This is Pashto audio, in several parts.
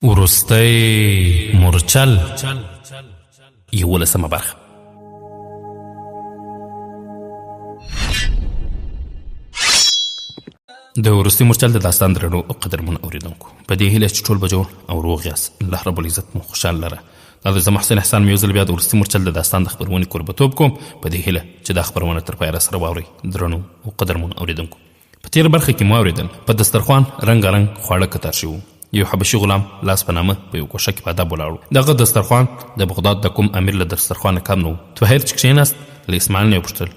وروستی مورچل 11مه برخه. د وروستي مورچل د داستان درنو او قدرمنو اوریدونکو، په دې هیله چې ټول به جوړ او روغ یاست. الله رب العزت مو خوشحال لره. دا د زما حسین احسان مې یو ځل بیا د وروستي مورچل د داستان د خپرونې کوربتوب کوم، په دې هیله چې دا خپرونه تر پایه راسره واورئ. درنو او قدرمنو اوریدونکو، په تېره برخه کې مو اوریدل په دسترخوان رنګارنګ خواړه کتار شوي. یو حبشي غلام لاس په نامه په یو کوشه کې په ادب ولاړ. دغه دسترخوان د بغداد د کوم امیر له دسترخوانه کم نه و. طاهر چې کښېناست، له اسماعیل نه یې وپوښتل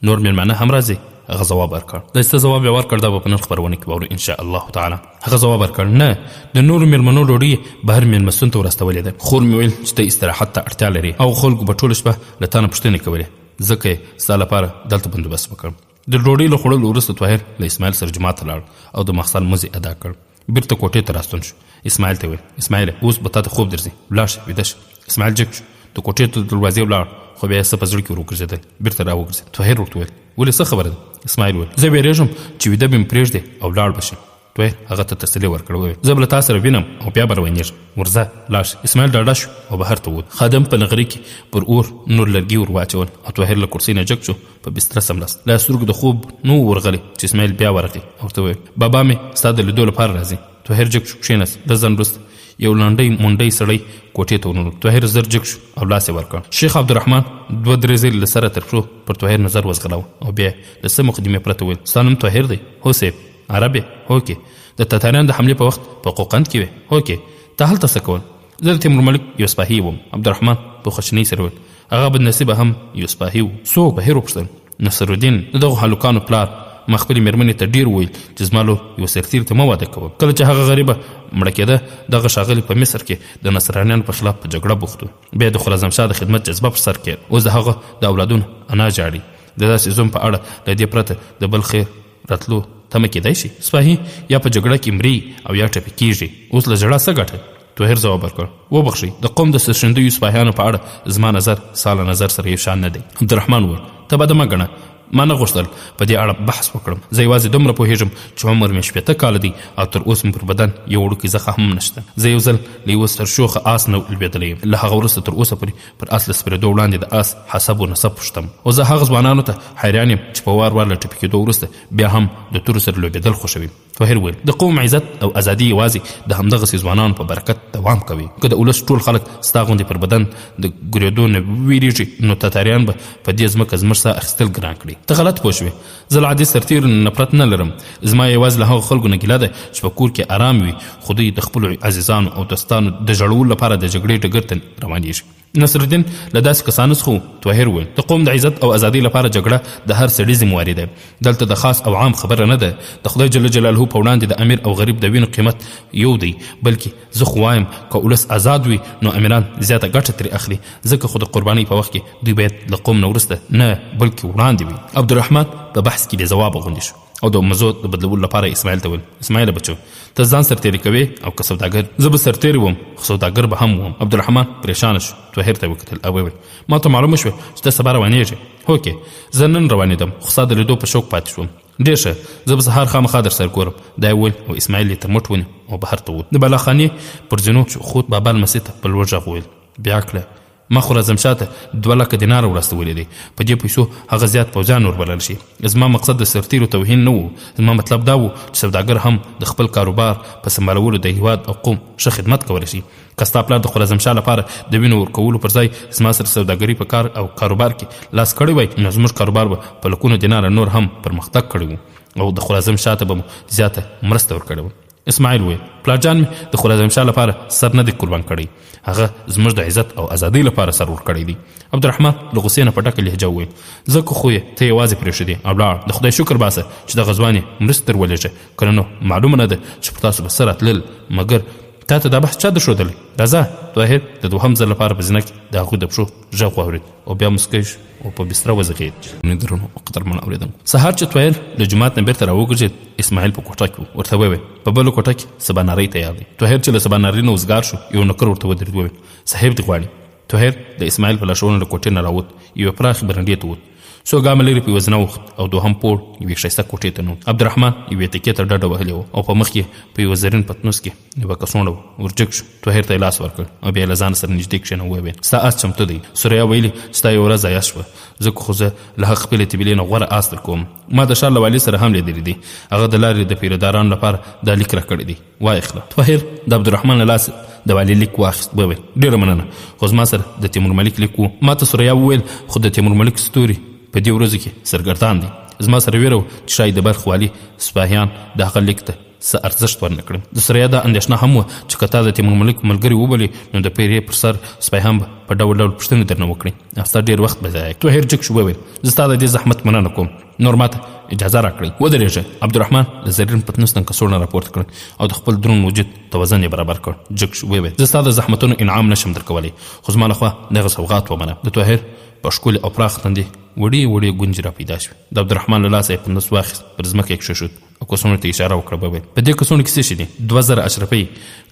نور میلمانه هم راځي؟ هغه ځواب ورکړ. داسې ځواب یې ورکړ، دا به په نن خپرونه کې واورو انشاء الله تعالی. هغه ځواب ورکړ نه، د نورو میلمنو ډوډۍ بهر میلمستون ته ورستولې ده. خور مې ویل چې ته استراحت ته اړتیا لري او خلکو به ټوله شپه له تا نه پوښتنې کولې، ځکه یې ستا لپاره دلته بندوبست وکړ. د ډوډۍ له خوړلو وروسته طاهر له اسماعیل سره جومات ته لاړ او د ماخستن لمونځ یې ادا کړ. بیرته کوټې ته راستون شو. اسماعیل ته ویل اسماعیل اوس به تا ته خوب درځي، ولاړ شه ویده شه. اسماعیل جګ شو، د کوټې ته دروازې ولاړ، خو بیا یې څه په زړه کې ور وګرځېدل. بیرته را وګرځېد. طاهر ورته ویل ولې څه خبره ده؟ اسماعیل ویل زه بیریږم چې ویده به مې پرېږدې او لاړ به شم. طاهر هغه ته تسلي ورکړه، وویل زه به له تا سره وینم او بیا به روانېږم، ورځه لاړ شه. اسماعیل ډاډه شو او بهر ته ووت. خادم په نغري کې پر اور نور لرګي ور واچول او طاهر له کرسۍ نه جګ شو، په بستره سملاست. له سترګو د خوب نو ورغلی چې اسماعیل بیا ورغی او ورته وویل بابا مې ستا د لیدو لپاره راځي. طاهر جګ شو، کښېناست. لږ ځنډ وروسته یو لنډی منډی سړی کوټې ته ورننوت. طاهر زر جګ شو او لاس یې ورکړ. شیخ عبدالرحمن 2-3 ځلې له سره تر پښو پر طاهر نظر وځغلاوه او بیا له څه مقدمې پرته ویل ستا نوم طاهر دی؟ هو صاحب. عرب یې؟ هو کې. د تاتاریانو د حملې په وخت په قوقند کې وې؟ هو کې. ته هلته څه کول؟ زه د تیمورملک یو سپاهي وم. عبدالرحمن په خواشینۍ سره ویل هغه بدنصیبه هم یو سپاهي و. څوک؟ طاهر وپوښتل. نصرالدین د دغو هلکانو پلار. ما خپلې مېرمنې ته ډېر وویل چې زما لور یو سرتیر ته مه واده کوه. کله چې هغه غریبه مړه کېده، دغه ښاغلي په مصر کې د نصرانیانو په خلاف په جګړه بوخت و. بیا د خراسانشاه د خدمت جذبه پر سر کېد. اوس د هغه د اولادونو انا جاړي. د داسې زوم په اړه له دې پرته د بل خیر راتلو تمه کېدای شي؟ سپاهي یا په جګړه کې مري او یا ټپي کېږي، اوس له ژړا څه ګټه؟ طاهر ځواب ورکړ وبخښئ، د قوم د سرښندیو سپاهیانو په اړه زما نظر ستا له نظر سره یو شان نه دی. عبدالرحمن وویل ته بده مه ګڼه، ما نه غوښتل په دې اړه بحث وکړم. زه یوازې دومره پوهېږم چې عمر مې 80 کاله دی او تر اوسه مې پر بدن یو وړوکی زخم هم نشته. زه یو ځل له یوه سرشوخه آس نه لوېدلی یم. له هغه وروسته تر اوسه پورې پر آس له سپرېدو وړاندې د آس حسب و نسب پوښتم. او زه هغه ځوانانو ته حیران یم چې په وار وار له ټپي کېدو وروسته بیا هم د تورو سره لوبېدل خوښوي. طاهر ویل د قوم عزت او ازادي یوازې د همدغسې ځوانانو په برکت دوام کوي. که د ولس ټول خلک ستا غوندې پر بدن د ګرېدو نه ویرېږي، نو تاتاریان به په دې ځمکه زموږ ساه اخیستل ګران کړي. ته غلط پوه شوې. زه له عادي سرتیر نفرت نه لرم. زما یوازې له هغو خلکو نه ګیله ده چې په کور کې ارام وي، خو دوی د خپلو عزیزانو او دوستانو د ژړولو لپاره د جګړې ډګر ته روانېږي. نصرالدین له داسې کسانو څخه و. طاهر وویل د قوم د عزت او ازادۍ لپاره جګړه د هر سړي ذمواري ده. دلته د خاص او عام خبره نه ده. د خدای جل جلاله په وړاندې د امیر او غریب د وینو قیمت یو دی. بلکې زه خو وایم که ولس آزاد وي نو امیران زیاته ګټه ترې اخلي، ځکه خو د قربانۍ په وخت کې دوی باید له قوم نه وروسته نه بلکې وړاندې وي. عبدالرحمن په بحث کې بې ځوابه غوندې شو او د مزو د بدلولو لپاره اسماعیل ته ویل اسماعیل بچو، ته ځان سرتیري کوې او که سوداګر؟ زه به سرتیری وم خو سوداګر به هم وم. عبدالرحمن پریشانه شو. طاهر ته وکتل او ویل ما ته معلومه شوه چې ته سبا روانېږې؟ هو کې. زه نن روانېدم خو ستا د لیدو په شوق پاتې شوم. ډېر ښه، زه به سهار خامخا در سره ګورم. دا یې وویل او اسماعیل یې تر مټ ونیو او بهر ته ووت. د بالاخانې پر زینو خود بابا لمسۍ ته په لوړ غږ وویل بیا کړه، ما خراسانشاه ته 2 لکه دیناره ورستولي دي. په دې پیسو هغه زیات پوځیان وربلل شي. زما مقصد د سرتیرو توهین نه و. زما مطلب دا و چې سوداګر هم د خپل کاروبار په سمبالولو د هیواد او قوم ښه خدمت کولی شي. که ستا پلار د خراسانشاه لپاره د وینو ورکولو پر ځای زما سره سوداګري په کار او کاروبار کې لاس کړی وای، نو زموږ کاروبار به په لکونو دیناره نور هم پرمختګ کړی و او د خراسانشاه ته به مو زیاته مرسته ورکړې وه. اسماعیل وویل پلارجان مې د خراسانشاه لپاره سر نه دی قربان کړی، هغه زموږ د عزت او ازادۍ لپاره سر ورکړی دی. عبدالرحمن له غوسې نه په ډکه لهجه وویل ځکه خو یې ته یوازې پرېښودې او لاړ. د خدای شکر باسه چې دغه ځوان یې مرستې در ولېږه، که نه نو معلومه نه ده چې پر تاسو به څه راتلل. مګر تا ته دا بحث چا درښودلی؟ راځه. طاهر د 2م ځل لپاره په زینه کې د هغوی د پښو غږ واورېد او بیا مسکی شو او په بستره وځغېد. درنو او قدرمنو اورېدونکو، سهار چې طاهر له جومات نه بېرته راوګرځېد، اسماعیل په کوټه کې و. ورته وویل په بله کوټه کې سبانارۍ تیار دی. طاهر چې له سبانارۍ نه وزګار شو، یو نوکر ورته ودرېد وویل صاحب دې غواړي. طاهر د اسماعیل په لاشعور له کوټې نه راووت، یوې پراخې برنډې ته ووت. څو ګامه لرې په یوه زنه وخت او دوهم پوړ یوې ښایسته کوټې ته نوت. عبدالرحمن یوې تکیې ته ډډه وهلې وه او په مخ یې په یوه زرین پتنوس کې یوه کڅوړه وه. ورجګ شو، طاهر ته یې لاس ورکړ او بیا یې له ځان سره نږدې کښېنه وویل ستا اس چمتو دی. سریا ویلي ستا یوه ورځ ضایع شوه، ځکه خو زه له هغه خپلې طبیلې نه غوره اس در کوم. ما د ښار له والي سره هم لیدلی دی، هغه د لارې د پیرهدارانو لپاره دا لیک راکړی دی. وایخله. طاهر د عبدالرحمن له لاسه د والي لیک واخیست. وویل ډېره مننه، خو زما سره د تیمور ملک لیک و. ما ته سریا وویل خو د تیمور ملک ستوري په دې ورځو کې سرګردان دی. زما سره ویره وه چې ښایي د بلخ والي سپاهیان د هغه لیک ته څه ارزښت ورنه کړم. د سریا دا اندېښنه هم وه چې که تا د تیمور ملک ملګري وبولې نو د پیرې پر سر سپاهیان به په ډول ډول پوښتنې درنه وکړي او ستا ډېر وخت به ضایع کړي. طاهر جګ شو، وویل زه ستا د دې زحمت مننه کوم، نور ما ته اجازه راکړئ. ودرېږه. عبدالرحمن له زرین پتنوس نه کڅوړه راپورته کړه او د خپل دروند وجود توازن یې برابر کړ. جګ شو، وویل زه ستا د زحمتونو انعام نشم درکولی، خو زما لخوا دغه سوغات ومنه. د طاهر په ښکلې او پراخه تندې وړې وړې ګونجې را پیدا شوې. د عبدالرحمن له لاسه یې پتنوس واخیست، پر ځمکه یې کښېښود او کڅوړې ته اشاره وکړه. وویل په دې کڅوړو کې څه شي دي؟ 2000 اشرفۍ،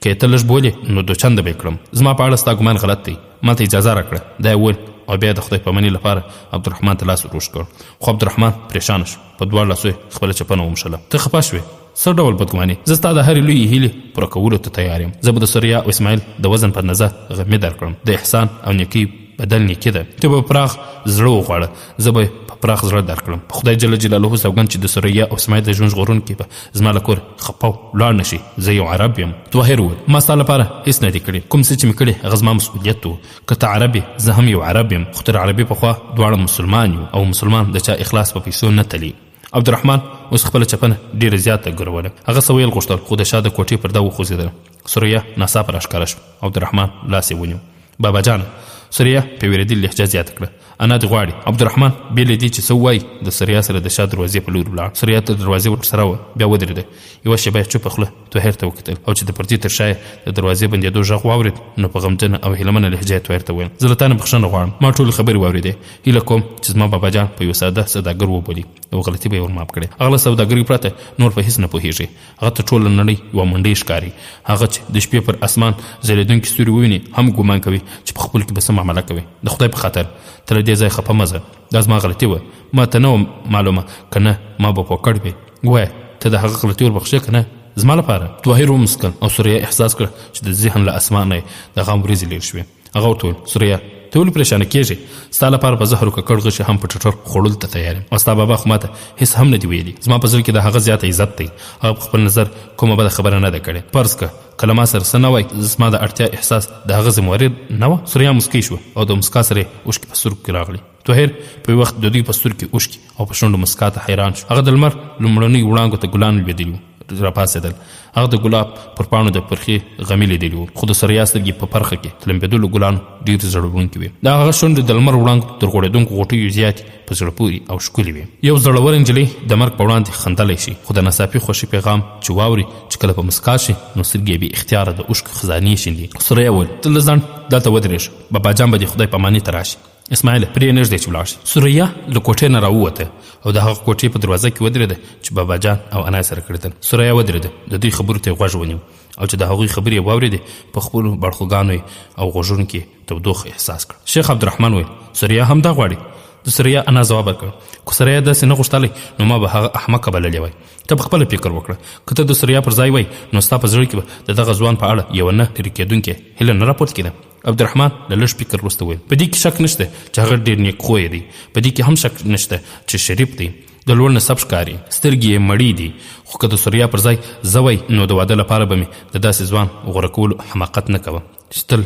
که یې ته لږ بولې نو 2 چنده به یې کړم. زما په اړه ستا ګمان غلط دی، ما ته اجازه راکړه. دا یې وویل او بیا د خدای پامانۍ لپاره عبدالرحمن ته لاس ور اوږد کړ. خو عبدالرحمن پریشانه شو، په 2 لاسو یې خپله چپنه وموښله. ته خفه شوې؟ څه ډول بدګماني؟ زه ستا د هرې لویې هیلې پوره کولو ته تیار یم. زه به د سریا او اسماعیل د وزن په اندازه غمی درکړم. د احسان او نیکۍ بدل نیکي ده. ته به پراخ زړه وغواړه، زه به په پراخ زړه درکړم. په خدای جل جلاله سوګند چې د سریا او اسماعیل د ژوند ژغورونکي به زما له کور خپه ولاړ نه شي. زه یو عرب یم. طاهر وویل ما ستا لپاره هېڅ نه دي کړي، کوم څه چې مې کړي هغه زما مسؤلیت و. که ته عرب یې زه هم یو عرب یم، خو تر عربي پخوا دواړه مسلمان یو او مسلمان د چا اخلاص په پیسو نه تلي. عبدالرحمن اوس خپله چپنه ډېره زیاته ګروله. هغه څه ویل غوښتل خو د شا د کوټې پرده وخوځېدله. سریا ناڅاپه راښکاره شوه. عبدالرحمن لاس یې ونیو. بابا جانه. سریا په ویرېدلې لهجه زیاته کړه انا دې غواړي. عبدالرحمن بې له دې چې څه ووایي د سریا سره د شا دروازې په لور ولاړ. سریا ته دروازې ورسره وه، بیا ودرېده. یوه شېبه یې چوپه خوله طاهر ته وکتل او چې د پردې تر شا یې د دروازې بندېدو غږ واورېد نو په غمجنه او هیلمنه لهجه یې طاهر ته وویل زه له تا نه بخښنه غواړم، ما ټولې خبرې واورېدې. هیله کوم چې زما بابا جان په یو ساده سوداګر وبولي او غلطي به یې ورمعاف کړې. هغه له سوداګرۍ پرته نور په هېڅ نه پوهېږي. هغه ته ټوله نړۍ یوه منډۍ ښکاري. هغه چې د شپې پر اسمان ځلېدونکي ستوري وویني هم ګمان کوي چې په خپل کې به څه معامله کوي. د خدای په خاطر ته له دې ځای خفه مه ځه، دا زما غلطي وه، ما ته نه وه معلومه، که نه ما به پوکړ وې. ووایه ته د هغه غلطي وربخښې که نه زما لپاره. طاهر ومسکل او سریا احساس کړ چې د ذهن له اسمانه د غم وریځې لېر شوې. هغه ورته وویل سریا ته ولې پریشانه کېږې؟ ستا لپاره په زهر و ککړ غشي هم په ټټر خوړلو ته تیار یم او ستا بابا خو ماته هېڅ هم نه دي ویلي. زما په زړه کې د هغه زیاته عزت دی. هغه په خپل نظر کومه بده خبره نه ده کړې. فرض که کله ما سره څه نه وای زما د اړتیا احساس د هغه ذمواري نه وه. سریا مسکی شوه او د مسکا سره یې اوښکې په سترګو کې راغلې. طاهر په یو وخت د دوی په سترګو کې اوښکې او په شونډو مسکا ته حیران شو. هغه د لمر لومړنیو وړانګو ته ګلان لوېدلي وو راپاڅېدل. هغه د ګلاب پر پاڼو د پرخې غمي لیدلي وو، خو د سریا سترګې په پرخه کې د لمبېدلو ګلانو ډېرې زړوونکې وې. د هغه شونډې د لمر وړانګو تر غوړېدونکو غوټیو زیاتې په زړه پورې او ښکلې وې. یو زړور نجلۍ د مرګ په وړاندې خندلی شي، خو د ناڅاپي خوښۍ پیغام چې واوري چې کله په مسکا شي نو سترګې یې بې اختیاره د اوښکو خزانې شیندي. سریا وویل ته له ځنډ دلته ودرېږه، بابا جان به دې خدای پامانۍ ته راشي. اسماعیل پرې نږدې چې ولاړ شي. سریا له کوټې نه راووته او د هغه کوټې په دروازه کې ودرېده چې بابا جان او انا سره کړېدل. سریا ودرېده، د دوی خبرو ته یې غوږ ونیو او چې د هغوی خبرې یې واورېدې په خپلو بړخوګانو او غوږونو کې تودوخه احساس کړ. شیخ عبدالرحمن وویل سریا هم دا غواړي؟ د سریا انا ځواب ورکړ که سریا داسې نه غوښتلی نو ما به هغه احمقه بللی وای. ته په خپله فکر وکړه، که ته د سریا پر ځای وای نو ستا په زړه کې به د دغه ځوان په اړه یوه نه لرې کېدونکې هیله نه راپورته کېده. عبدالرحمن له لږ فکر وروسته وویل په دې کې شک نشته چې هغه ډېر نیک خویه دی، په دې کې هم شک نشته چې شریف دی، د لوړ نسب ښکاري، سترګې یې مړې دي. خو که د سریا پر ځای زه وای نو د واده لپاره به مې د داسې ځوان غوره کولو حماقت نه کوم چې تل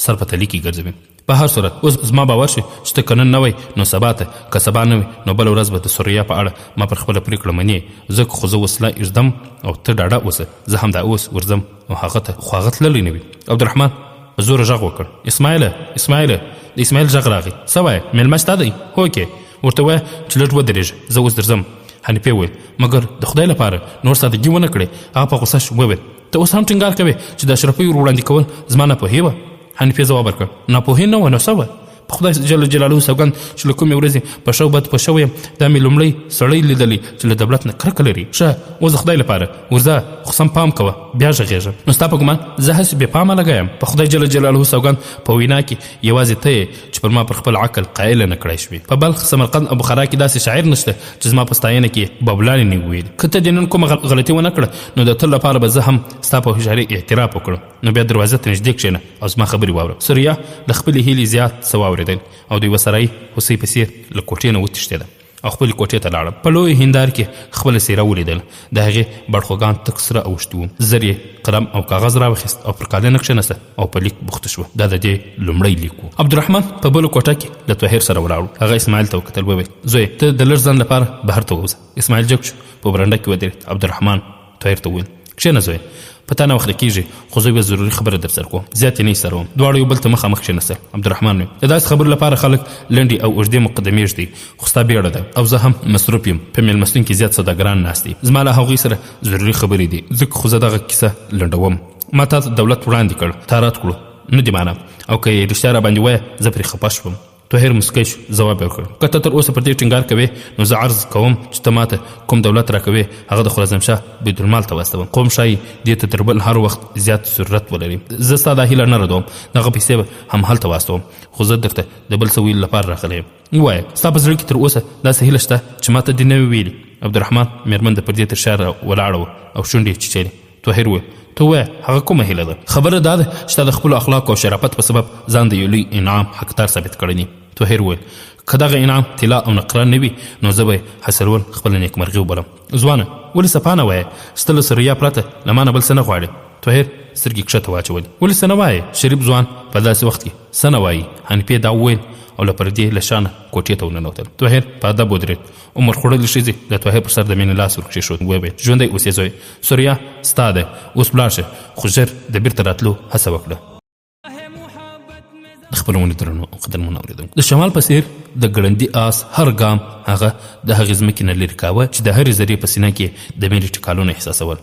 سر په تلي کې ګرځوي. په هر صورت اوس زما باور شي چې ته که نن نه وای نو سبا ته، که سبا نه وي نو بله ورځ به د سریا په اړه ما پر خپله پرېکړه منې. ځکه خو زه وسله ایږدم او ته ډاډه اوسه، زه هم دا اوس ورځم او هغه ته خو هغه تللی نه وي. عبدالرحمن په زوره غږ وکړ اسماعیله د اسماعیل غږ راغی. څه وایې مېلمه شته دی؟ هوکې ورته وایه چې لږ ودرېږه زه اوس درځم. حنیفې وویل مګر د خدای لپاره نور سادګي ونه کړې. هغه په غوسه شو وویل ته اوس هم ټینګار کوې چې د اشرفۍ ور وړاندې کول زما ناپوهي وه؟ حنیفې ځواب ورکړ ناپوهي نه وه نو څه وه؟ په خدای جل جلاله سوګند چې له کومې ورځې په شو بد په شو یم دا مې لومړی سړی لیدلی چې له دولت نه کرکه لري. ښه اوس د خدای لپاره ورځه خو سم پام کوه بیا غږېږه. نو ستا په ګمان زه هسې بې پامه لګیم؟ په خدای جل جلاله سوګند په وینا کې یوازې ته یې چې پر ما پر خپل عقل قایله نه کړی شوې. په بلخ، سمرقند او بخارا کې داسې شاعر نشته چې زما په ستاینه کې ببلانې نه ویل. که ته د نن کومه غلطي ونه کړه نو د تل لپاره به زه هم ستا په هوښیارۍ اعتراف وکړم. نو بیا دروازې ته نږدې کښېنه او زما خبرې واوره. سوریا د خپلې هیلې زیات څه واورېدل او د یوه سرایي هوسۍ په څېر له کوټې نه وتښتېده او خپلې کوټې ته لاړم. په لوی هندار کې خپله څېره ولیدل. د هغې بړخوګان تک سره اوښتي وو. زر یې قلم او کاغذ راوخیست او پر قالینه کښېنسته او په لیک بوخته شوه. دا د دې لومړی لیک و. عبدالرحمن په بله کوټه کې له طاهر سره ولاړ. هغه اسماعیل ته وکتل، وویل زویه ته د لږ ځنډ لپاره بهر ته ووځه. اسماعیل جګ شو، په برنډه کې ودرېد. عبدالرحمن طاهر ته وویل کښېنه زویه، په تا نه وخت کېږي خو زه یوه ضروري خبره در سره کوم. زیات یې نه سره وم. دواړه یو بل ته مخامخ کښېنستل. عبدالرحمن ویل د داسې خبرو لپاره خلک لنډې او اوږدې مقدمې ږدي، خو ستا بیړه ده او زه هم مصروف یم. په مېلمستون کې زیات سوداګران ناست دي. زما له هغوی سره ضروري خبرې دي، ځکه خو زه دغه کیسه لنډوم. ما تا ته دولت وړاندې کړ، تا رد کړو، نه دې منم، او که یې رښتیا راباندې وایه زه پرې خفه شوم. طاهر مسکی شو، ځواب یې وکړ که ته تر اوسه پر دې ټینګار کوې نو زه عرض کوم چې ته ماته کوم دولت راکوې هغه د خراسانشاه بیتالمال ته واستوم. قوم ښایي دې ته تر بل هر وخت زیات ضرورت ولري. زه ستا دا هیله نه ردوم، دغه پیسې به هم هلته واستوم، خو زه درته د بل څه ویلو لپاره راغلی یم. ووایه ستا په زړه کې تر اوسه داسې هیله شته چې ما ته دې نه وي ویلي؟ عبدالرحمن مېرمن د پردې تر شا ولاړه وه او شونډې یې چیچلې. طاهر وویل ته ووایه هغه کومه هیله ده؟ خبره دا ده چې تا د خپلو اخلاقو او شرافت په سبب ځان د یو لوی انعام حقدار ثابت کړی. طاهر وویل که دغه انعام طلا او نقره نه وي نو زه به یې حسرول خپله نیکمرغي وبلم. ځوانه ولې صفا نه وایې؟ سته له سریا پرته له ما نه بل څه نه غواړې؟ طاهر سترګې کښته واچولې. ولې څه نه وایې؟ شریف ځوان په داسې وخت کې څه نه وایي؟ حنفي دا وویل او له پردې له شانه کوټې ته وننوتل. طاهر په ادب ودرېد. عمر خوړلې ښځې د طاهر پر سر د مینې لاس ورکښېښود. وویل ژوندی اوسې زوی، سوریا ستا ده، اوس ولاړ شه، خو ژر د بیرته راتلو هڅه وکړه. د خپلونو درنو او قدرمنو اورېدونکو، د شمال په څېر د ګړندي آس هر ګام هغه د هغې ځمکې نه لرې کاوه چې د هرې ذرې په سینه کې د مینې ټکالونه احساسول.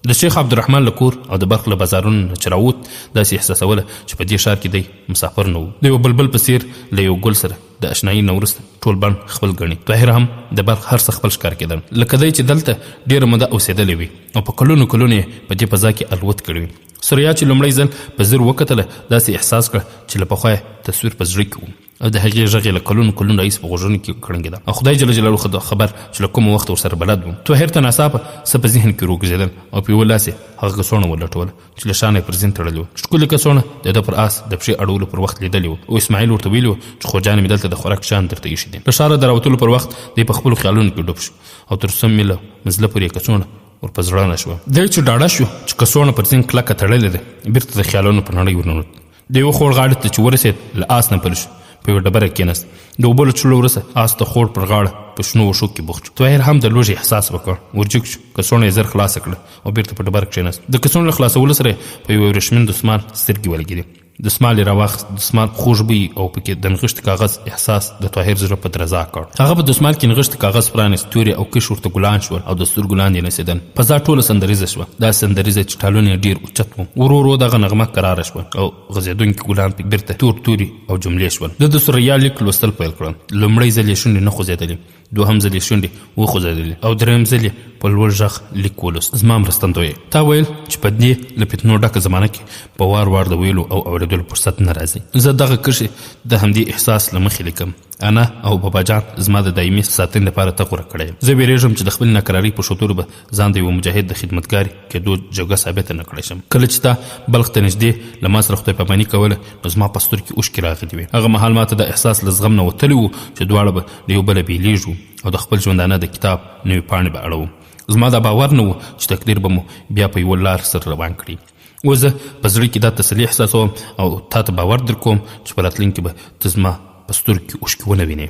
د شیخ عبدالرحمن له کور او د بلخ له بازارونو نه چې راووت داسې احساسوله چې په دې ښار کې دی مسافر نه و. د یو بلبل په څېر له یو ګل سره د اشنایي نه وروسته ټول بڼ خپل ګڼي. طاهر هم د بلخ هر څه خپل ښکار کېدل، لکه دی چې دلته ډېره موده اوسېدلی وي او په کلونو کلونو یې په دې فضا کې الوت کړی وي. سوریا چې لومړی ځل په زر وکتله داسې احساس کړه چې له پخوا تصویر په زړه کې و او د هغې غږ یې له کلونو کلونو راهیسې په غوږونو کې کړنګېده او خدای جل جلاله خبر چې له کومه وخته ورسره بلد و. طاهر ته ناڅاپه څه په ذهن کې روږدېدل او په یوه لاس یې هغه کڅوړه ولټوله چې له شانه یې پر زین تړلې وه. ښکلې کڅوړه د ده پر آس د پښې اړولو پر وخت لیدلې وه او اسماعیل ورته ویلي وه چې خورجانې مې دلته د خوراک شیان درته ایښي دي. له ښاره د راوتلو پر وخت دی په خپلو خیالونو کې ډوب شو او تر څو مې له مزله پورې یې کڅوړه ور په زړه نه شوه. دی چې ډاډه شو چې کڅوړه پر زین کلکه تړلې ده بېرته د خیالونو په نړۍ ورننوت. د یوه خوړ غاړې ته چې ورسېد له آس نه پلی شو، په یوه ډبره کېناست. د اوبو له څښلو وروسته آس د خوړ پر غاړه په شنو وښو کې بوخت شو. طاهر هم د لوږې احساس وکړ، ورجګ شو، کڅوړه یې زر خلاصه کړه او بېرته په ډبره کښېناست. د کڅوړې له خلاصولو سره په یوه ورېښمین دسمال سترګې ولګېدې. دسمال یې راواخیست. دسمال خوږ بوی او پکې د نغښتې کاغذ احساس د طاهر زړه په درزا کړ. هغه په دسمال کې نغښتې کاغذ پرانیست، تورې او کش ورته ګلان شول او د سترګو لاندې نڅېدل. فضا ټوله سندریزه شوه، داسې سندریزه چې ټالونه یې ډېر اوچت وو. ورو ورو دغه نغمه کراره شوه او غځېدونکي ګلان پکې بېرته تورې او جملې شول. ده د سوریا لیک لوستل پیل کړل. لومړی ځل یې شونډې نه خوځېدلې، دوهم ځل یې شونډې وخوځېدلې او درېیم ځل یې په لوړ غږ لیک ولوست. زما مرستندویه، تا ویل چې په دې له فتنو ډکه زمانه کې په وار وار د ویلو او اورېدلو فرصت نه راځي. زه دغه کرښې د همدې احساس له مخې لیکم. انا او بابا جان زما د دایمي ساتنې لپاره ته غوره کړی یم. زه ویرېږم چې د خپلې ناکرارۍ په ښودلو به ځان د یوه مجاهد د خدمتګار کېدو جوګه ثابته نه کړی شم. کله چې تا بلخ ته نږدې له ما سره خدای پاماني کوله نو زما په سترګو کې اوښکې راغلې وې. هغه مهال ما ته د احساس له زغم نه وتلی و چې دواړه به له یو بله بېلېږو او د خپل ژوندانه د کتاب نوې پاڼې به اړوو. زما دا باور نه و چې تقدیر به مو بیا په یوه لار سره روان کړي. اوس زه په زړه کې دا تسلي احساسوم او تا ته باور در کوم چې په راتلونکي به ته زما په سترګو کې اوښکې ونه وینې.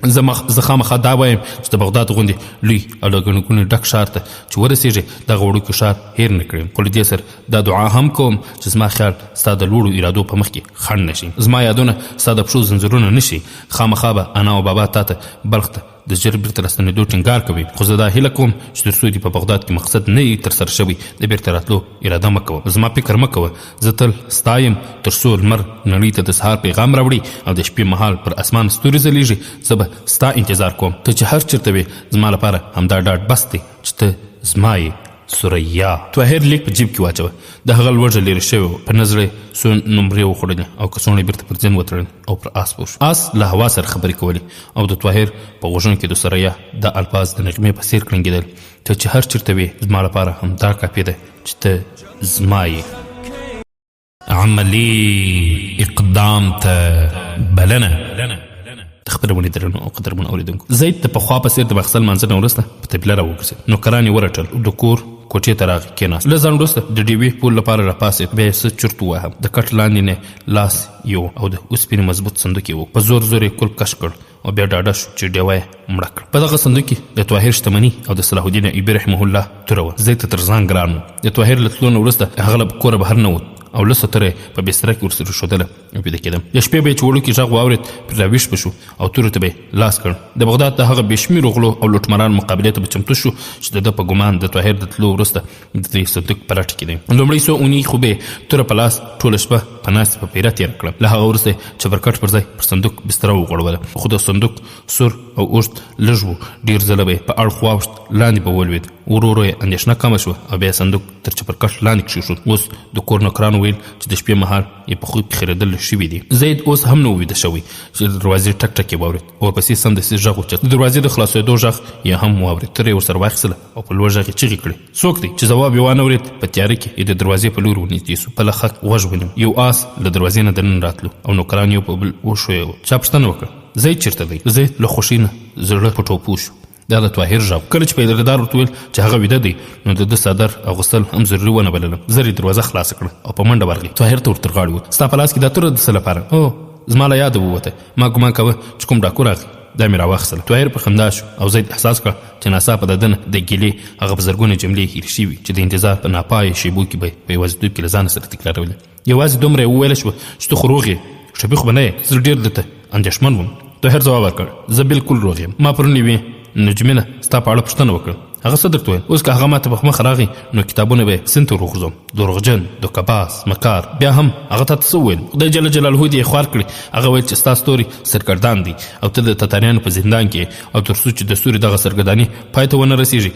زه خامخا دا وایم چې د بغداد غوندې لوی او له ګڼې ګوڼې ډک ښار ته چې ورسېږې دغه وړوکی ښار هېر نه کړې. خو له دې سره دا دعا هم کوم چې زما خیال ستا د لوړو ارادو په مخ کې خنډ نه شي، زما یادونه ستا د پښو زنځیرونه نه شي. خامخا به انا او بابا تا ته بلخ ته د ژر بیرته راستنېدو ټینګار کوي، خو زه دا هیله کوم چې تر څو دې په بغداد کې مقصد نه وي ترسره شوی د بیرته راتلو اراده مه کوه. زما فکر مه کوه، زه تل ستا یم تر څو لمر نړۍ ته د سهار پیغام راوړي او د شپې مهال پر اسمان ستوري ځلیږي. زه به ستا انتظار کوم. ته چې هر چېرته وې زما لپاره همدا ډاډ بس دی چې ته زما یې. سوریا طاهر لیک په جیب کې واچوه. د هغه لوږه لرې شوې وه، په نظر یې څو نمرې وخوړلې او کڅوړه یې بیرته پر ځین وتړل او پر آس پوه شو. آس له هوا سره خبرې کولې او د طاهر په غوږونو کې د سوریا دا الفاظ د نغمې په څېر کړنګېدل: ته چې هر چېرته وې زما لپاره همدا کافي ده چې ته زما یې. عملي اقدام ته بلنه. د خپرونې درنو او قدرمنو اورېدونکو، زید د پخوا په څېر د ماخستن لمانځه نه وروسته په طبیله راوګرځېد. نوکران یې ورټل، د کور کوټې ته راغی، کېناست. لږ ځنډ وروسته د ډیوې پول لپاره راپاڅېد. بیا یې څه چرت وواهه. د کټ لاندې نه لاس یو او د اوسپنې مضبوط صندوق یې په زور زور یې کلپ کش کړ او بیا ډاډه شو چې ډیوه یې مړه کړه. په دغه صندوق کې د طاهر شتمني او د صلاح الدین ایوبي رحمه الله توره وه. زید ته تر ځان ګران و. د طاهر له تلو نه وروسته هغه له کوره بهر نه ووت او لسه تره په بستره کې ورسره ښودله او بیده کېدم. د شپې به یې چې وړوکي غږ واورېد پرې راویښ به شو او تورو ته به یې لاس کړ. د بغداد د هغه بې شمېرو غلو او لوټماران مقابلې ته به چمتو شو چې د ده په ګمان د طاهر د تلو وروسته د دې صندوق په لټه کې دی. لومړی څو اونۍ خو به یې توره په لاس ټوله شپه په ناستې په پیره تېره کړه. له هغه وروسته یې چپرکټ پر ځای پر صندوق بستره وغوړوله، خو د صندوق سور او اوږد لږ و. ډېر ځله به یې په اړخ واوښت، لاندې به ولوېد. ورو ورو یې اندېښنه کمه شوه او بیا یې صندوق تر چپرکټ لاندې کښېښود. اوس د کور نوکرانو ویل چې د شپې مهال یې په خوب کې خیرېدل شوي دي. زید اوس هم نه و ویده شوی چې د دروازې ټک ټک یې واورېد. ورپسې سمدستي غږ وچت. د دروازې د خلاصېدو غږ یې هم واورېد. تره یې ورسره واخیستله او په لوړ غږ یې چیغې کړې: څوک دی؟ چې ځواب یې وانه ورېد. په تیاره کې یې د دروازې په لور ورنږدې سو. په لخک غوږ ونیو. یو آس له دروازې نه دننه راتلو او نوکران یو په بل وښویوه. چا پوښتنه وکړه: زید چېرته دی؟ زید له خوښۍ نه زړه په ټوپو شو. دا د طاهر غږ. کله چې پیداګردار ورته ویل چې هغه ویده دی نو د ده څادر اغوستل هم ضروري ونه بلله. زر یې دروازه خلاصه کړه او په منډه ورغی. طاهر ته ورتر غاړې ووت: ستا په لاس کې دا توره د څه لپاره؟ او زما له یاده ووته، ما ګمان کوه چې کوم ډاکو راغی، دا مې راواخیستله. طاهر په خندا شو او زید احساس کړه چې ناڅاپه د ده نه د ګیلې هغه په زرګونه جملې هېرې شوي چې د انتظار په ناپایه شیبو کې به په یوازیتوب کې له ځانه سره تکرارولې. یوازې دومره یې وویله شوه چې ته خو روغ یې، شفیق به نه یې. زه ډېر درته اندېښمن وم. طاهر ځواب ورکړ: زه بالکل روغ یم. ما پرون یوې نجمې نه ستا په اړه پوښتنه وکړه. هغه څه درته ویل؟ اوس که هغه ماته په مخه راغی نو کتابونه به یې سیند ته ورغورځوم. دروغجن، دوکهباز، مکار. بیا هم هغه تا ته څه وویل؟ خدای جل جلاله دې یې خوار کړي. هغه ویل چې ستا ستوري سرګردان دي او ته د تتاریانو په زندان کې او تر څو چې د ستوري دغه سرګرداني پای ته ونه رسېږي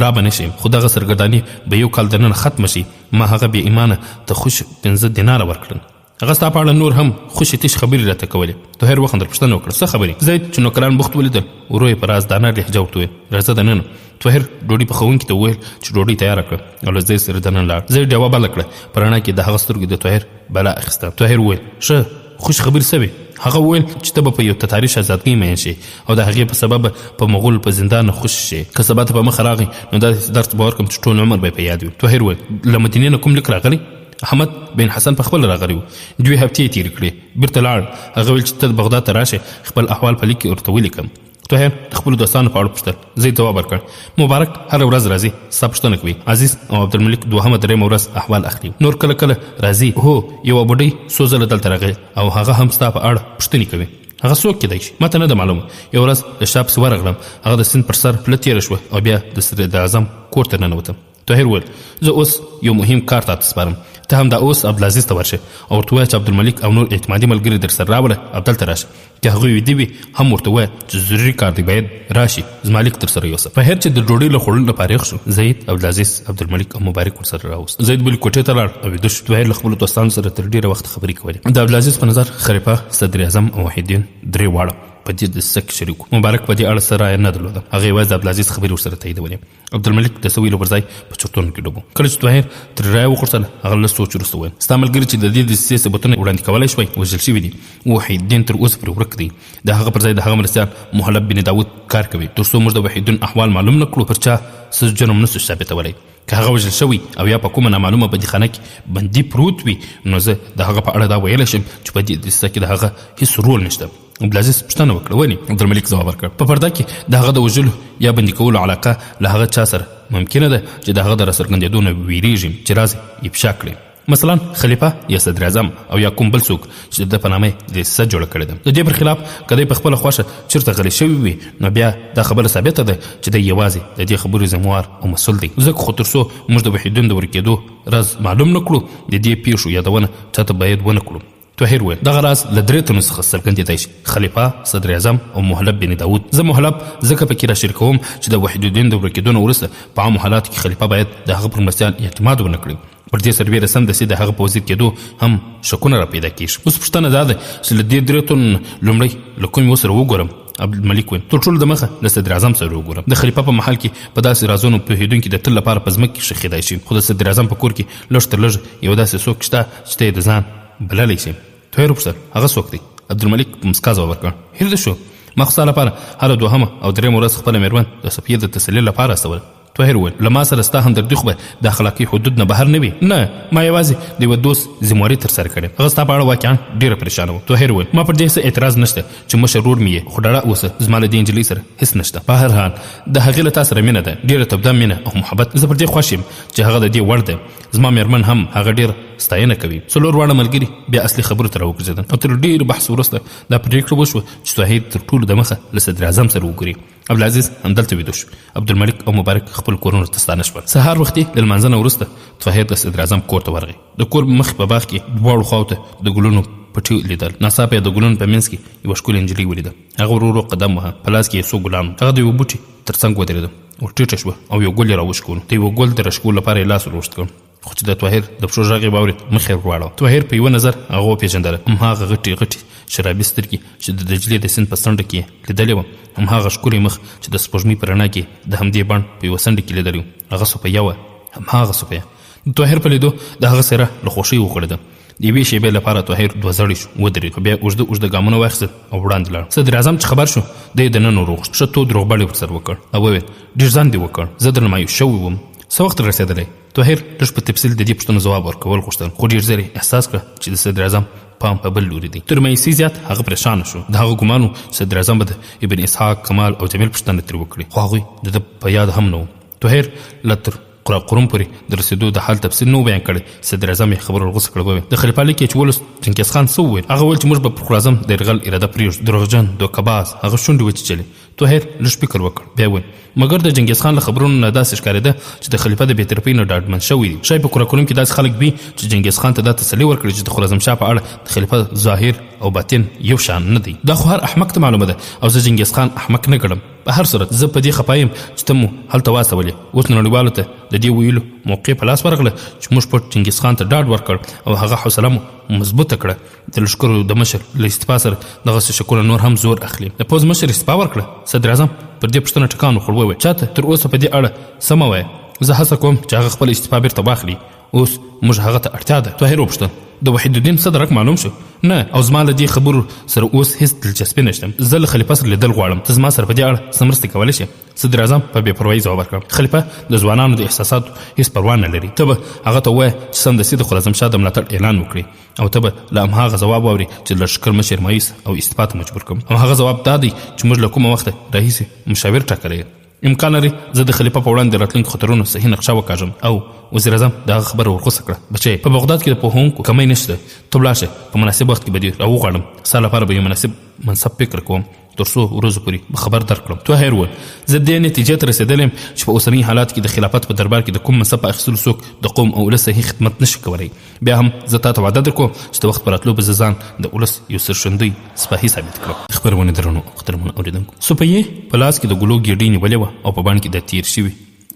را به نه شي. خو دغه سرګرداني به یو کال دننه ختمه شي. ما هغه بې ایمانه ته خوش 15 دیناره ورکړل. هغه ستا په اړه نور هم خوشې تش خبرې راته کولې. طاهر وخندل. پوښتنه وکړه: څه خبرې؟ زید چې نوکران بوخت ولیدل ورو یې په رازدانه لهجه ورته وویل: راځه دننه. طاهر ډوډۍ پخوونکي ته وویل چې ډوډۍ تیاره کړه او له زید سره دننه لاړ. زید ډیوه بله کړه. په رڼا کې د هغه سترګې د طاهر بلا اخیسته. طاهر وویل: ښه خوش خبرې څه وې؟ هغه وویل چې ته به په یو تتاري شهزادګۍ مین شې او د هغې په سبب په مغول په زندان خوشي شې. که سبا ته په مخه راغی نو داسې درس به ورکړم چې ټول عمر به یې په یاد وي. طاهر وویل: له مدینې نه کوم لیک راغلی؟ احمد بن حسن په خپل راغلی و. 2 هفتې یې تېرې کړې. بیرته لاړ. هغه ویل چې ته بغداد ته راشې خپل احوال په لیک کې ورته ولیکم. طاهر د خپلو دوستانو په اړه پوښتل. زید ځواب ورکړ: مبارک هره ورځ راځي، ستا پوښتنه کوي. عزیز او عبدالملک 2 درېیمه ورځ احوال اخلي. نور کله کله راځي. هو یوه بوډۍ څو ځله دلته راغی او هغه هم ستا په اړه پوښتنې کوي. هغه څوک کیدای شي؟ ما ته نه ده معلومه. یو ورځ د شا پسې ورغلم. هغه د سیند پر سر پله تېره شوه او بیا د صدراعظم کور ته ننوتم. طاهر وویل: زه اوس یو مهم کار تاته سپارم. ته هم دا اوس عبدالعزیز ته ورشه او ورته ووایه چې عبدالملک او نور اعتمادي ملګري در سره راوله او دلته راشه. که هغوی ویده وي هم ورته ووایه چې ضروري کار دی، باید راشي. زما لیک در سره یوسه. طاهر چې د ډوډۍ له خوړلو نه فارغ شو، زید، عبدالعزیز، عبدالملک او مبارک ورسره راوست. زید بلې کوټې ته لاړ او ویده شو. طاهر له خپلو دوستانو سره تر ډېره وخته خبرې کولې. د عبدالعزیز په نظر خلیفه، صدراعظم او وحیدالدین درې واړه په دې دسیسه کې شریک و. مبارک په دې اړه څه رایه نه درلوده. هغه یوازې د عبدالعزیز خبرې ورسره تاییدولې. عبدالملک د څه ویلو پر ځای په چورتونو کې ډوب و. کله چې طاهر ترې رایه وغوښتله هغه لږ سوچ وروسته وویل: ستا ملګري چې د دې دسیسې ثبوتونه وړاندې کولی شوی وژل شوي دي. وحیدالدین تر اوسه پرې ورک دی. د هغه پر ځای د هغه مرستیال محلب بن داود کار کوي تر څو موږ د وحیدالدین احوال معلوم نه کړو. پر چا څه جرم نه سو ثابتولی. که هغه وژل شوی او یا په کومه نامعلومه بندیخانه کې بندي پروت وي نو زه د هغه په اړه دا ویلی شم چې په دې دسیسه کې د هغه هیڅ رول نشته. عبدالعزیز پوښتنه وکړه: ولې؟ عبدالملک ځواب ورکړ: په پرده کې د هغه د وژلو یا بندي کولو علاقه له هغه چا سره ممکنه ده چې د هغه د راڅرګندېدو نه ویرېږي چې راز یې افشا کړي. مثلا خلیفه یا صدر اعظم او یا کوم بل څوک چې د په نامه د دسیسه جوړه کړې ده. د دې پر خلاف که دی په خپله خوښه چېرته غلی شوی وي نو بیا دا خبره ثابته ده چې دی یوازې د دې خبرې ذموار او مسؤل دی. ځکه خو تر څو موږ د وحیدون د ورکېدو راز معلوم نه کړو د دې پیښو یادونه چاته باید ونه کړو. طاهر وویل دغه راز له 3 تنو څخه څرګندېدای شي: خلیفه، صدر اعظم او محلب بن داود. زه محلب ځکه پکې راشریکوم چې د وحیدالدین د ورکېدو نه وروسته په عامو حالاتو کې خلیفه باید د هغه پر مرستیال اعتماد ونه کړي. پر دې سربیره سمدستي د هغه په وزیر کېدو هم شکونه را پیدا کېږي. اوس پوښتنه دا ده چې له دې 3 تنو لومړی له کومې وسره وګورم؟ عبدالملک ویل تر ټولو دمخه د صدر اعظم سره وګورم. د خلیفه په محل کې په داسې رازونو پوهېدونکي د تل لپاره په ځمکه کې ښخېدای شي، خو د صدر اعظم په کور کې لږ تر لږ یو داسې څوک شته چې ته یې د ځان بللی شي. طاهر وپوښتل هغه څوک دی؟ عبدالملک په مسکا ځواب ورکړ هیر ده شو، ما خو ستا لپاره هره دوهمه او درېیمه ورځ خپله مېرمن د صفیې د تسلي لپاره استوله. طاهر وویل له ما سره ستا همدردي خو به د اخلاقي حدود نه بهر نه وي. نه، ما یوازې د یوه دوست ذمواري ترسره کړې. هغه ستا په اړه واقعا ډېره پریشانه و. طاهر وویل ما پر دې څه اعتراض نشته چې مشر ورور مې یې، خو ډاډه اوسه زما له دې نجلۍ سره هېڅ نشته. په هر حال د هغې له تا سره مینه ده، ډېره توده مینه او محبت. زه پر دې خوښ یم چې هغه د دې وړ ده. زما مېرمن هم هغه ډېر ستاینه کوي. څلور واړه ملګري بیا اصلي خبرو ته راوګرځېدل او تر ډېر بحث وروسته دا پرېکړه وشوه چې طاهر تر ټولو دمخه له صدر اعظم سره وګوري. عبدالعزیز همدلته ویده شو. عبدالملک او مبارک خپل کورونو ته ستانه شول. سهار وختي له لمانځه نه وروسته طاهر د صدر اعظم کور ته ورغی. د کور مخې په باغ کې دواړو خواو ته د ګلونو پټي لیدل. ناڅاپه یې د ګلونو په منځ کې یوه ښکلې نجلۍ ولیده. هغه ورو ورو قدم وهه. په لاس کې یې څو ګلان. هغه د یوه بوټي تر څنګ ودرېده، ورټیټه شوه او یو ګل یې راوشکولو. د یوه ګل د راښکولو لپاره یې لاس ور اوږد کړ، خو چې د طاهر د پښو غږ یې واورېد مخ یې ورواړاوه. طاهر په یوه نظر هغه وپېژندله. هماغه غټې غټې شرابي سترګې چې د دجلې د سیند په څنډه کې یې لیدلې وه، هماغه ښکلی مخ چې د سپوږمۍ په رڼا کې د همدې بڼ په یوه څنډه کې لیدلی و. هغه صفیه وه، هماغه صفیه. د طاهر په لیدو د هغه څېره له خوښۍ وغوړېده. د یوې شېبې لپاره طاهر دوه زړی شو، ودرېد، خو بیا اوږده اوږده ګامونه واخیستل او وړاندې لاړ. صدر اعظم چې خبر شو دی د نن وروغوښت، ښه تود روغبړ یې ورسره وکړ او وویل ډېر ځان دې وکړ، زه درنه مایوس شوی وم. څه وخت رسېدلی؟ طاهر لږ په تفصیل د دې پوښتنو ځواب ورکول غوښتل، خو ډېر ژر یې احساس کړه چې د صدر اعظم پام په بل لوري دی. تر مایوسۍ زیات هغه پریشانه شو. د هغه ګمان و صدر اعظم به د ابن اسحاق، کمال او جمیل پوښتنه ترې وکړي، خو هغوی د ده په یاد هم نه و. طاهر لا تر قرم پورې د رسېدو د حال تفصیل نه و بیان کړی. صدر اعظم یې خبره ورغوڅه کړه. وویل د خلیفه لیک یې چې ولوست چنګیز خان څه وویل؟ هغه وویل چې موږ به پر اعظم د یرغل اراده پرېږدو. دروغجن، دوکهباز، هغه شونډې وچیچلې. طاهر لږ فکر وکړ، بیا وویل مګر د چنګیز خان له خبرونو نه داسې ښکارېده چې د خلیفه د بېطرفۍ نه ډاډمن شوی دی. شاید په قرآن کریم کې داسې خلک وي چې چنګیز خان ته دا تسلي ورکړي چې د خرمشاه په اړه د خلیفه ظاهر او باطن یو شان نه دی. دا خو هر احمق ته معلومه ده او زه چنګیز خان احمق نه ګڼم. په هر صورت زه په دې خفه یم چې ته مو هلته واستولې. اوس نو نړیوالو ته د دې ویلو موقع په لاس ورغله چې موږ په چنګیز خان ته ډاډ ورکړ او هغه حوصله مو مضبوطه کړه. د لښکرو د مشر له استعفا سره دغسې شکونه نور هم زور اخلي. د پوځ مشر استعفا ورکړه. صدر اعظم پر دې پوښتنه ټکان وخوړ. وویل چاته تر اوسه په دې اړه څه مه وایه، زه هڅه کوم چې هغه خپل استعفا بیرته واخلي. اوس موږ هغه ته اړتیا ده. طاهر وپوښتل د وحیدالدین څه درک معلوم شو؟ نه، او زما له دې خبرو سره اوس هېڅ دلچسپي نشته. زه له خلیفه سره لیدل غواړم. ته زما سره په دې اړه څه مرستې کولی شې؟ صدر اعظم په بې پروایي ځواب ورکړ. خلیفه د ځوانانو د احساساتو هېڅ پروا نه لري. ته به هغه ته ووایه چې سمدستي د خرمشاه د ملاتړ اعلان وکړي او ته به له هماغه ځواب واورې چې د لښکر مشر مایوس او استعفا ته مجبور کړم. او هغه ځواب دا دی چې موږ له کومه وخته راهیسې مشاور ټاکلی. امکان لري زه د خلیفه په وړاندې راتلونکي خطرونو صحیح نقشه وکاږم. او وزیر اعظم د هغه خبره ورغوڅه کړه. بچی، په بغداد کې د پوهونکو کمی نشته. ته ولاړ شه، په مناسب وخت کې به دې راوغواړم. ستا لپاره به یو مناسب منصب فکر کوم تر څو ورځو پورې به خبر درکړم. طاهر وویل زه دې نتیجې ته رسېدلی یم چې په اوسني حالات کې د خلافت په دربار کې د کوم منصب په اخیستلو څوک د قوم او ولس صحیح خدمت نشي کولی. بیا هم زه تا ته وعده درکوم چې د وخت په راتلو به زه ځان د ولس یو سرښندوی سپاهي ثابت کړم. خپرونې درنو محترمو اورېدونکو، صفیې په لاس کې د ګلو ګېډۍ نیولې وه او په بڼ کې د تیر شوي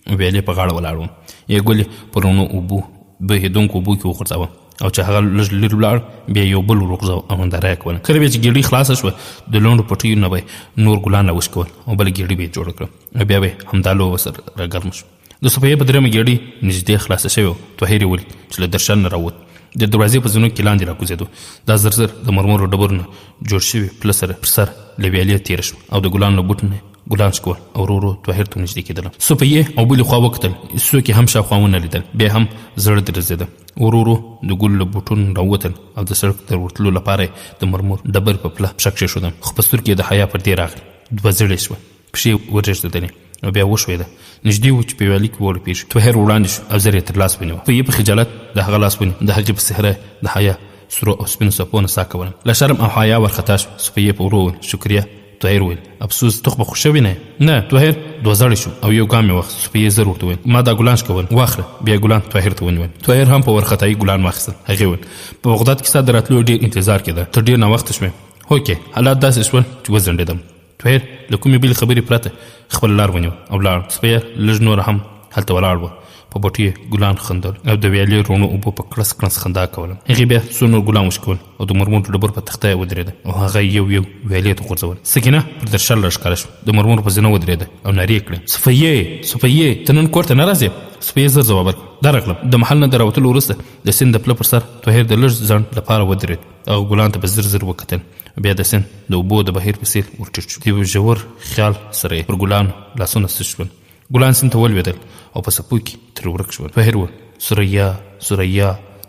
ویلې په غاړه ولاړ و. یو ګل یې په رڼو اوبو بهېدونکو اوبو کې وغورځاوه او چې هغه لږ لرې ولاړ بیا یو بل وروغځاوه او ننداره یې کوله. کله بیا چې ګېډۍ خلاصه شوه د لنډو پټیو نه به نور ګلان راوشکول او بله ګېډۍ به یې جوړه کړه او بیا به همدا لوبه سره راګرمه شو. د صفیې په درېیمه ګېډۍ نږدې خلاصه شوې وه. طاهر یې ولید چې له درشل نه راووت. د دروازې په زینو کې لاندې راکوزېدو. دا زر زر د مرمرو ډبرو نه جوړ شوي پله سره پر سر له ویالې تېره شو او د ګلانو له بوټو نه ګلان شکول او ورو ورو طاهر ته نږدې کېدله. صفیې او بلې خوا وکتل، څوک یې هم شاوخوا ونه لیدل. بیا هم زړه درزېده. ورو ورو د ګل له بوټونو راووتل او د سړک تر ورتلو لپاره د مرمر ډبرې په پله پښه کښېښودل. خو په سترګې د حیا پردې راغلې، دوه زړې شوه، پښې ورژېدلې او بیا وشوېده. نږدې و چې په ویالې کې ولوېږي. طاهر وړاندې شو او زر یې تر لاس ونیوه. صفیې په خجالت د د هغه لاسونه د هغې په صحرا د حیا سرو او سپینو څپو نڅا کوله. له شرم او حیا ورخطا شو. صفیې په ورو وویل شکریه. طاهر وویل افسوس ته خو به خوشوي نه. نه طاهر دوه زړی شو او یو ګام یې واخیست. صفیې زر ورته وویل ما دا ګلان شکول واخله. بیا ګلان طاهر ته ونیول. طاهر هم په ورختایي ګلان واخیستل. هغې وویل په بغداد کې ستا د راتلو ډېر انتظار کېده، ته ډېر ناوخته شوې. هوکې حالات داسې شول چې وځنډېدم. طاهر له کومې بلې خبرې پرته خپله لار ونیو او لاړ. صفیه لږ نوره هم هلته ولاړ وه. په بوټي ګلان خندل او د ویالې رونو اوبو په کړس کړس خندا کوله. هغې بیا څو نور ګلان وشکول او د مرمور ډبر په تخته یې ودرېده او هغه یو یو ویالې ته غورځول. سکینه پر درشل راښکاره شوه، د مرمور په زینه ودرېده او نارې کړې صفیې ته نن کور ته نه راځې؟ صفیې زر ځواب ورکړ درغلم. د محل نه د راوتلو وروسته د سیند د پله پر سر طاهر د لږ ځنډ لپاره ودرېد. هغه ګلان ته په زر زر وکتل. بیا د سیند د اوبو د بهیر په څېر ورټیټ شو. د یو ژور خیال سره یې پر ګلانو لاسونه سش شول. ګلان سیند ته ولوېدل او په څپو کې ترې ورک شول. طاهر وویل سریا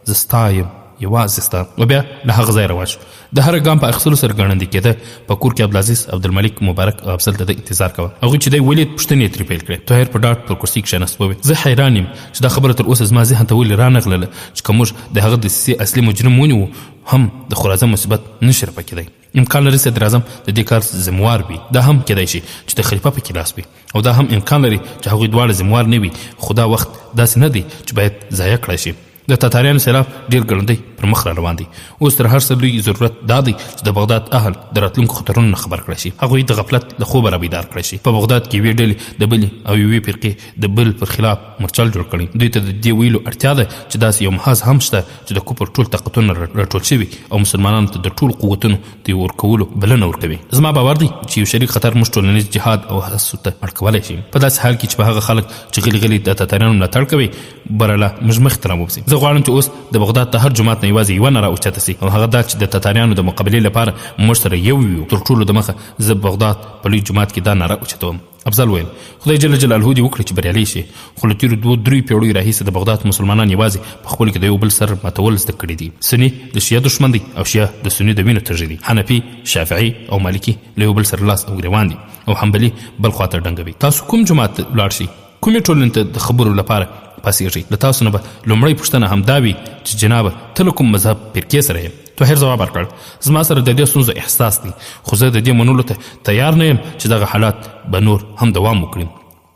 زه ستا یم، یوازې ستا. او بیا له هغه ځای روان شو. د هر ګام په اخیستلو سره ګڼندې کېده. په کور کې عبدالعزیز، عبدالملک، مبارک او افضل د انتظار کوه. هغوی چې دی ولید پوښتنې یې ترې پیل کړې. طاهر په ډاډ پر کرسي کښېناست. وویل زه حیران یم چې دا خبره تر اوسه زما ذهن ته ولې رانغلله چې که موږ د هغه دسیسې اصلي مجرم ونیوو هم د خراسان مصیبت نشي رفع کېدی. امکان لري صدر اعظم د دې کار ذموار وي. دا هم کېدای شي چې د خلیفه په کې لاس وي او دا هم امکان لري چې هغوی دواړه ذموار نه وي. خو دا وخت داسې نه دی چې باید ضایع کړی شي. د تاتاریانو سیلاب ډېر ګړندی پر مخ را روان دی. اوس تر هر څه لوی ضرورت دا دی چې د بغداد اهل د راتلونکو خطرونو نه خبر کړی شي. هغوی د غفلت له خوبه را بیدار کړی شي. په بغداد کې یوې ډلې د بلې او یوې فرقې د بل پر خلاف مرچل جوړ کړي. دوی ته د دې ویلو اړتیا ده چې داسې یو محاذ هم شته چې د کفر ټول طاقتونه راټول شوي او مسلمانانو ته د ټولو قوتونو د ورکولو بلنه ورکوي. زما باور دی چې یو شریک خطر موږ ټولنیز جهاد او هڅو ته اړ کولی شي. په داسې حال کې چې په هغه خلک چې غلي د تاتاریانو ملاتړ کوي برله موږ مخې ته راوبسي. زه غواړم چې اوس د بغداد ته هر جماعت نه یوازې یوه نره اوچته سي او هغه دا چې د تاتاریانو د مقابلې لپاره موږ سره یو یو. تر ټولو د مخه زه بغداد په لوی جماعت کې دا نره اوچتوم. افضل ویل خدای جل جلاله دې وکړي چې بریالي شي. خو له تېرو 2-3 پیړیو راهیسې د بغداد مسلمانان یوازې په خپلو کې د یو بل سر ماتول زده کړي دي. سني د شیعه دښمن دی او شیعه د سني د وینو تږي دي. حنفي، شافعي او مالکي له یو بل سره لاس او ګریوان دي او حنبلي بل خواته ډنګوي. تاسو کوم جماعت ته ولاړ شئ؟ کومې ټولنې ته د خبرو لپاره پاسیږي؟ له تاسو نه به لومړی پوښتنه همدا وي چې جنابه ته له کوم مذهب فرقې سره یې؟ طاهر ځواب ورکړ زما سره د دې ستونزو احساس دی خو زه د دې منلو ته تیار نه یم چې دغه حالات به نور هم دوام وکړي.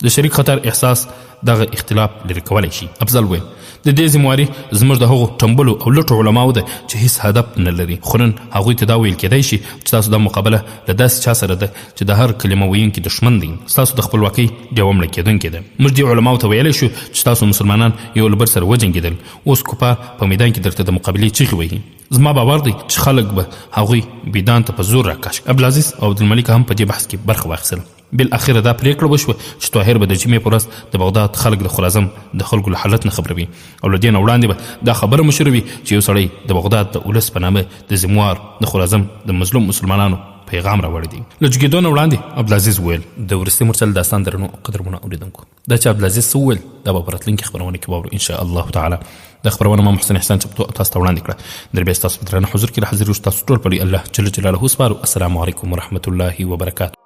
د شریک خطر احساس دغه اختلاف لرې کولی شي. افضل ویل د دې ذمواري زموږ د هغو ټنبلو او لټو علماو ده چې هیڅ هدف نه لري. خو نن هغوی ته دا ویل کېدای شي چې تاسو دا مقابله له داسې چا سره ده چې د هر کلمه ویونکي دښمن دی. ستاسو د خپلواکۍ ډېوه مړه کېدونکې ده. موږ دې علماو ته ویلی شو چې تاسو مسلمانان یو له بل سره وجنګېدل. اوس کفار په میدان کې درته د مقابلې چیغې وهي. زما باور دی چې خلک به هغوی میدان ته په زور راکاش. عبدالعزیز او عبدالملک هم په دې بحث کې برخه واخیستله. بالاخره دا پریکړه وشوه چې طاهر به د جمعې په ورځ د بغداد خلک د خراسان د خلکو له حالت نه خبروي او له دې نه وړاندې به دا خبره مشهوره وي چې یو سړی د بغداد د ولس په نامه د ذموار د خراسان د مظلوم مسلمانانو پیغام راوړی دی. له جګېدو نه وړاندې عبدالعزیز وویل د وروستي مرسل داستان درنو قدرمنو اورېدونکو دا چې عبدالعزیز څه وویل دا به په راتلونکي خپرونه کې واورو انشاء الله تعالی. دا خبرونه ما محسن احسان چمتو تاسو ته وړاندې کړه. در بیا ستاسو په درنه حضور کې حاضر یو تاسو ټول په الله جل جلاله سپارو. السلام علیکم ورحمت الله وبرکاته.